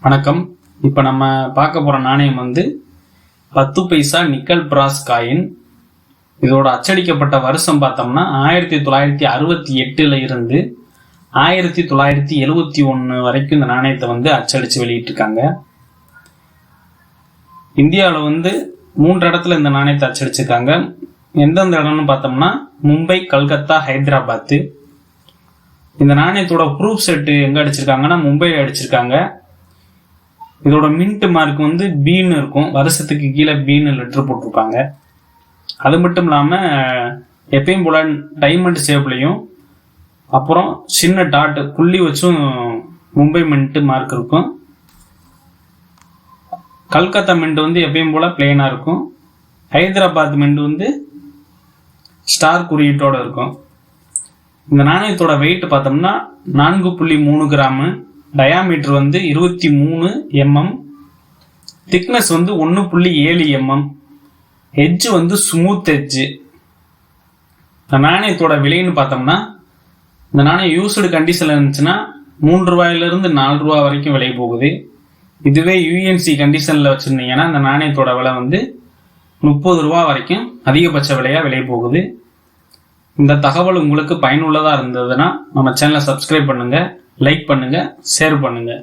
வணக்கம். இப்போ நம்ம பார்க்க போகிற நாணயம் 10 பைசா நிக்கல் பிராஸ் காயின். இதோட அச்சடிக்கப்பட்ட வருஷம் பார்த்தோம்னா 1968 இருந்து 1971 வரைக்கும் இந்த நாணயத்தை அச்சடித்து வெளியிட்டிருக்காங்க. இந்தியாவில் 3 இடத்துல இந்த நாணயத்தை அச்சடிச்சிருக்காங்க. எந்தெந்த இடம்னு பார்த்தோம்னா மும்பை, கல்கத்தா, ஹைதராபாத்து. இந்த நாணயத்தோட ப்ரூஃப் செட்டு எங்கே அடிச்சிருக்காங்கன்னா மும்பையில் அடிச்சிருக்காங்க. இதோட மின்ட் மார்க் பீன்னு இருக்கும். வருஷத்துக்கு கீழே பீன்னு லெட்டர் போட்டிருப்பாங்க. அது மட்டும் இல்லாமல் எப்பயும் போல டைமண்ட் ஷேப்லையும் அப்புறம் சின்ன டாட் புள்ளி வச்சும் மும்பை மின்ட் மார்க் இருக்கும். கல்கத்தா மின்ட் எப்பயும் போல பிளெயினாக இருக்கும். ஹைதராபாத் மின்ட் ஸ்டார் குறியீட்டோட இருக்கும். இந்த நாணயத்தோட வெயிட் பார்த்தோம்னா 4.3 gram. Diameter 23 mm. Thickness 1.7 mm. Edge smooth edge. இந்த நாணயத்தோட விலைன்னு பார்த்தோம்னா இந்த நாணயம் யூஸ்டு கண்டிஷனில் இருந்துச்சுன்னா 3 ரூபாயிலிருந்து 4 ரூபா வரைக்கும் விலை போகுது. இதுவே யூஎன்சி கண்டிஷனில் வச்சுருந்தீங்கன்னா இந்த நாணயத்தோட விலை 30 ரூபா வரைக்கும் அதிகபட்ச விலையாக விலை போகுது. இந்த தகவல் உங்களுக்கு பயனுள்ளதாக இருந்ததுன்னா நம்ம சேனலை சப்ஸ்கிரைப் பண்ணுங்கள், லைக் பண்ணுங்கள், ஷேர் பண்ணுங்கள்.